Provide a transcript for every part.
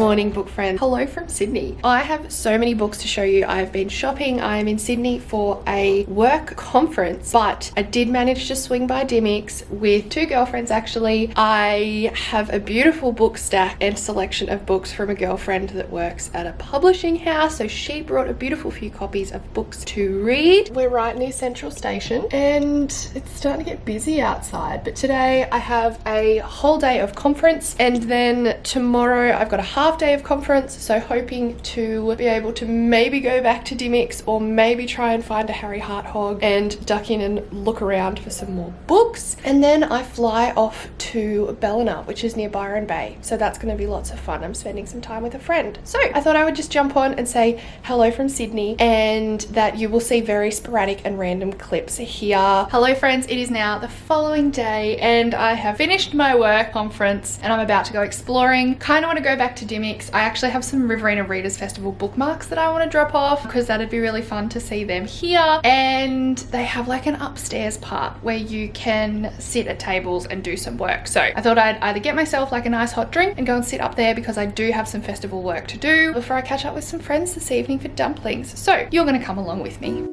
morning, book friends. Hello from Sydney. I have so many books to show you. I've been shopping. I am in Sydney for a work conference, but I did manage to swing by Dymocks with two girlfriends actually. I have a beautiful book stack and selection of books from a girlfriend that works at a publishing house, so she brought a beautiful few copies of books to read. We're right near Central Station and it's starting to get busy outside, but today I have a whole day of conference and then tomorrow I've got a half day of conference, so hoping to be able to maybe go back to Dymocks or maybe try and find a Harry Hart hog and duck in and look around for some more books. And then I fly off to Ballina, which is near Byron Bay, so that's going to be lots of fun. I'm spending some time with a friend, so I thought I would just jump on and say hello from Sydney and that you will see very sporadic and random clips here. Hello friends, it is now the following day and I have finished my work conference and I'm about to go exploring. Kind of want to go back to Dymocks. I actually have some Riverina Readers Festival bookmarks that I want to drop off because that'd be really fun to see them here, and they have like an upstairs part where you can sit at tables and do some work. So I thought I'd either get myself like a nice hot drink and go and sit up there because I do have some festival work to do before I catch up with some friends this evening for dumplings. So you're going to come along with me.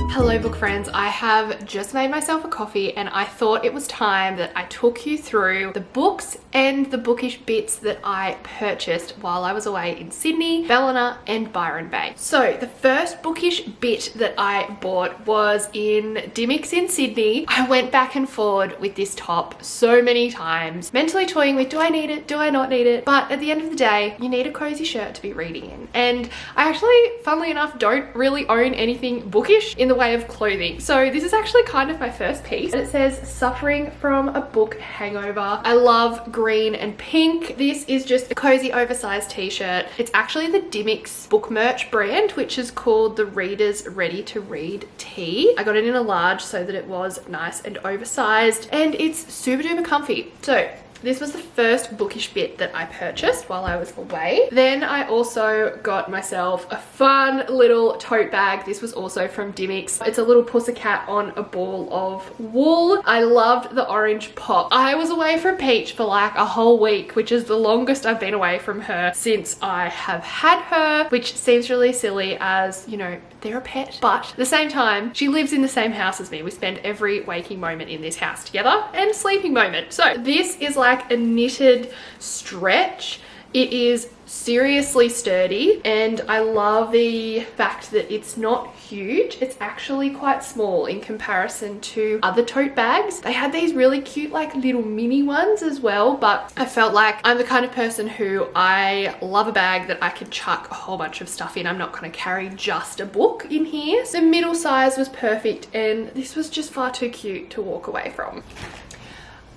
Hello book friends, I have just made myself a coffee and I thought it was time that I took you through the books and the bookish bits that I purchased while I was away in Sydney, Ballina and Byron Bay. So the first bookish bit that I bought was in Dymocks in Sydney. I went back and forward with this top so many times, mentally toying with, do I need it, do I not need it? But at the end of the day, you need a cozy shirt to be reading in. And I actually, funnily enough, don't really own anything bookish in the way of clothing. So this is actually kind of my first piece. It says suffering from a book hangover. I love green and pink. This is just a cozy oversized t-shirt. It's actually the Dymocks book merch brand, which is called the Readers Ready to Read tee. I got it in a large so that it was nice and oversized and it's super duper comfy. So this was the first bookish bit that I purchased while I was away. Then I also got myself a fun little tote bag. This was also from Dymocks. It's a little pussycat on a ball of wool. I loved the orange pop. I was away from Peach for like a whole week, which is the longest I've been away from her since I have had her, which seems really silly as, you know, they're a pet, but at the same time, she lives in the same house as me. We spend every waking moment in this house together and sleeping moment. So this is like a knitted stretch. It is seriously sturdy and I love the fact that it's not huge. It's actually quite small in comparison to other tote bags. They had these really cute like little mini ones as well, but I felt like I'm the kind of person who I love a bag that I can chuck a whole bunch of stuff in. I'm not going to carry just a book in here. So middle size was perfect and this was just far too cute to walk away from.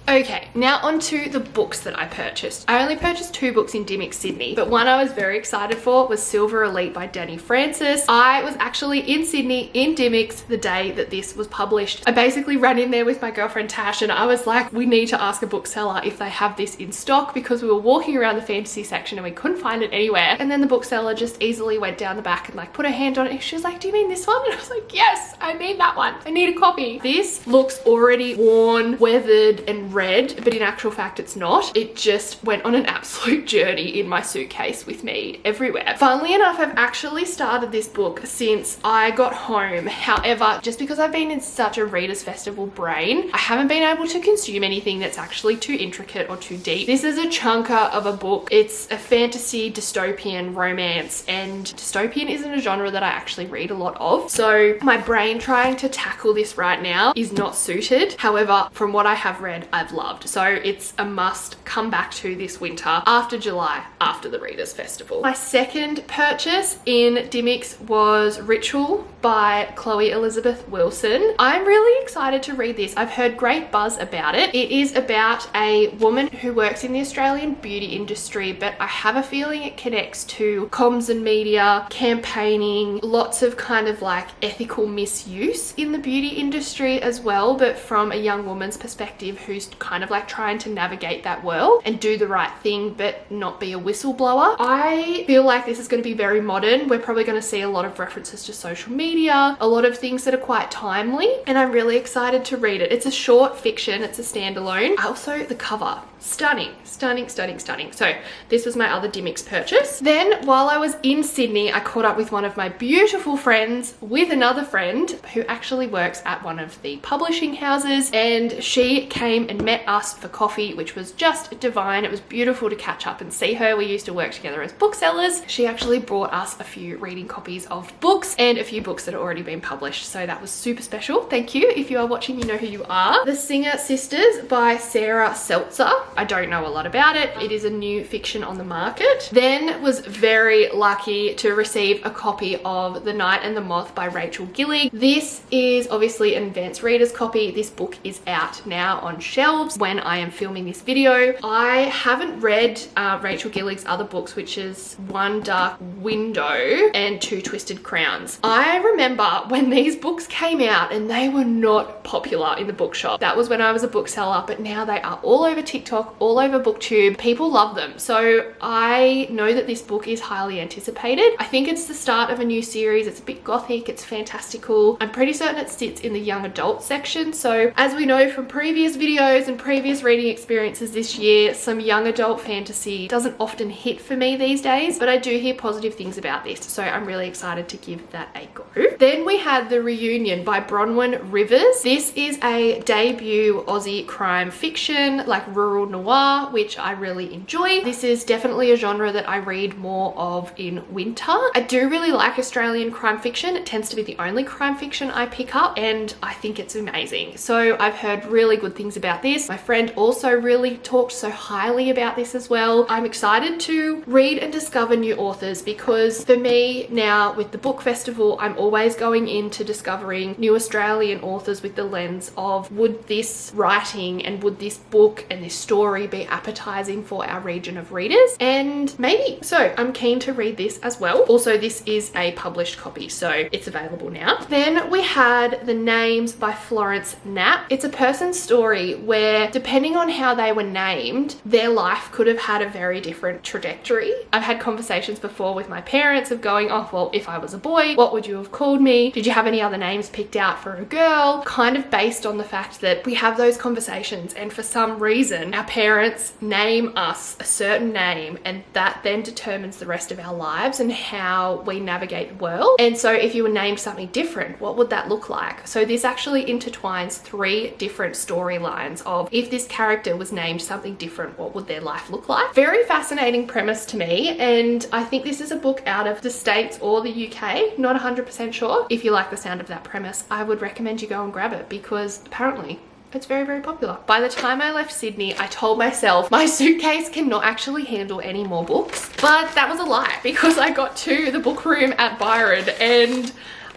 Okay, now onto the books that I purchased. I only purchased two books in Dymocks Sydney, but one I was very excited for was Silver Elite by Danny Francis. I was actually in Sydney in Dymocks the day that this was published. I basically ran in there with my girlfriend Tash and I was like, we need to ask a bookseller if they have this in stock because we were walking around the fantasy section and we couldn't find it anywhere. And then the bookseller just easily went down the back and like put her hand on it. She was like, do you mean this one? And I was like, yes, I mean that one. I need a copy. This looks already worn, weathered and red, but in actual fact it's not. It just went on an absolute journey in my suitcase with me everywhere. Funnily enough, I've actually started this book since I got home. However, just because I've been in such a Readers Festival brain, I haven't been able to consume anything that's actually too intricate or too deep. This is a chunker of a book. It's a fantasy dystopian romance, and dystopian isn't a genre that I actually read a lot of, so my brain trying to tackle this right now is not suited. However, from what I have read, I've loved. So it's a must come back to this winter after July, after the Readers Festival. My second purchase in Dymocks was Ritual by Chloe Elizabeth Wilson. I'm really excited to read this. I've heard great buzz about it. It is about a woman who works in the Australian beauty industry, but I have a feeling it connects to comms and media, campaigning, lots of kind of like ethical misuse in the beauty industry as well, but from a young woman's perspective who's kind of like trying to navigate that world and do the right thing but not be a whistleblower. I feel like this is going to be very modern. We're probably going to see a lot of references to social media, a lot of things that are quite timely, and I'm really excited to read it. It's a short fiction, it's a standalone. Also, the cover, stunning, stunning, stunning, stunning. So this was my other Dymocks purchase. Then while I was in Sydney, I caught up with one of my beautiful friends with another friend who actually works at one of the publishing houses, and she came and met us for coffee, which was just divine. It was beautiful to catch up and see her. We used to work together as booksellers. She actually brought us a few reading copies of books and a few books that had already been published, so that was super special. Thank you. If you are watching, you know who you are. The Singer Sisters by Sarah Seltzer. I don't know a lot about it. It is a new fiction on the market. Then was very lucky to receive a copy of The Night and the Moth by Rachel Gillig. This is obviously an advanced reader's copy. This book is out now on shelves when I am filming this video. I haven't read Rachel Gillig's other books, which is One Dark Window and Two Twisted Crowns. I remember when these books came out and they were not popular in the bookshop. That was when I was a bookseller, but now they are all over TikTok, all over BookTube. People love them. So I know that this book is highly anticipated. I think it's the start of a new series. It's a bit gothic, it's fantastical. I'm pretty certain it sits in the young adult section. So as we know from previous videos and previous reading experiences this year, some young adult fantasy doesn't often hit for me these days, but I do hear positive things about this. So I'm really excited to give that a go. Then we had The Reunion by Bronwyn Rivers. This is a debut Aussie crime fiction, like rural noir, which I really enjoy. This is definitely a genre that I read more of in winter. I do really like Australian crime fiction. It tends to be the only crime fiction I pick up, and I think it's amazing. So I've heard really good things about this. My friend also really talked so highly about this as well. I'm excited to read and discover new authors, because for me now with the book festival, I'm always going into discovering new Australian authors with the lens of, would this writing and would this book and this story be appetizing for our region of readers? And maybe. So I'm keen to read this as well. Also, this is a published copy, so it's available now. Then we had The Names by Florence Knapp. It's a person's story where, depending on how they were named, their life could have had a very different trajectory. I've had conversations before with my parents of going, oh, well, if I was a boy, what would you have called me? Did you have any other names picked out for a girl? Kind of based on the fact that we have those conversations, and for some reason our parents name us a certain name, and that then determines the rest of our lives and how we navigate the world. And so if you were named something different, what would that look like? So this actually intertwines 3 different storylines of, if this character was named something different, what would their life look like? Very fascinating premise to me, and I think this is a book out of the States or the UK, not 100% sure. If you like the sound of that premise, I would recommend you go and grab it, because apparently it's very, very popular. By the time I left Sydney, I told myself my suitcase cannot actually handle any more books, but that was a lie, because I got to the book room at Byron and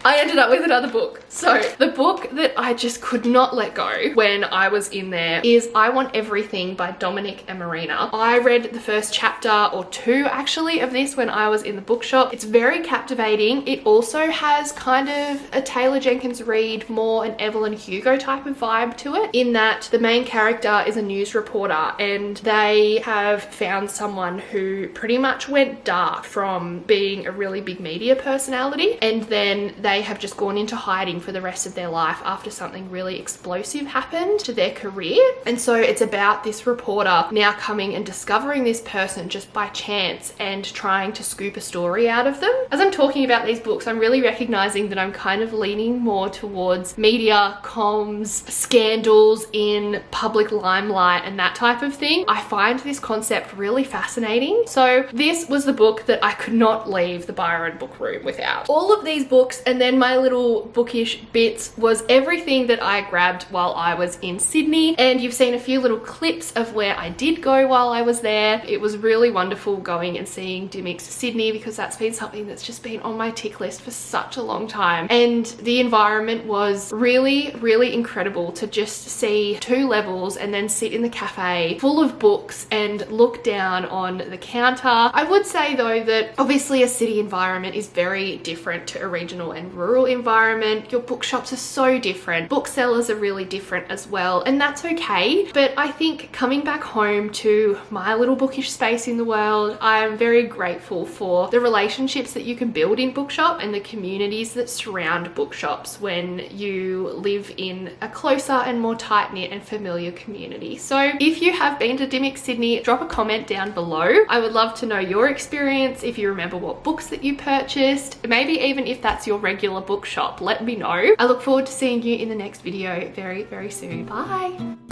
I ended up with another book. So the book that I just could not let go when I was in there is I Want Everything by Dominic and Marina. I read the first chapter or 2 actually of this when I was in the bookshop. It's very captivating. It also has kind of a Taylor Jenkins Reid, more an Evelyn Hugo type of vibe to it, in that the main character is a news reporter and they have found someone who pretty much went dark from being a really big media personality, and then they have just gone into hiding for the rest of their life after something really explosive happened to their career. And so it's about this reporter now coming and discovering this person just by chance and trying to scoop a story out of them. As I'm talking about these books, I'm really recognizing that I'm kind of leaning more towards media, comms, scandals in public limelight and that type of thing. I find this concept really fascinating. So this was the book that I could not leave the Byron book room without. All of these books, and then my little bookish bits was everything that I grabbed while I was in Sydney. And you've seen a few little clips of where I did go while I was there. It was really wonderful going and seeing Dymocks Sydney because that's been something that's just been on my tick list for such a long time. And the environment was really, really incredible to just see 2 levels and then sit in the cafe full of books and look down on the counter. I would say though that obviously a city environment is very different to a regional and rural environment. Your bookshops are so different. Booksellers are really different as well, and that's okay. But I think coming back home to my little bookish space in the world, I'm very grateful for the relationships that you can build in bookshop and the communities that surround bookshops when you live in a closer and more tight-knit and familiar community. So if you have been to Dymocks Sydney, drop a comment down below. I would love to know your experience, if you remember what books that you purchased, maybe even if that's your regular bookshop, let me know. I look forward to seeing you in the next video very, very soon. Bye.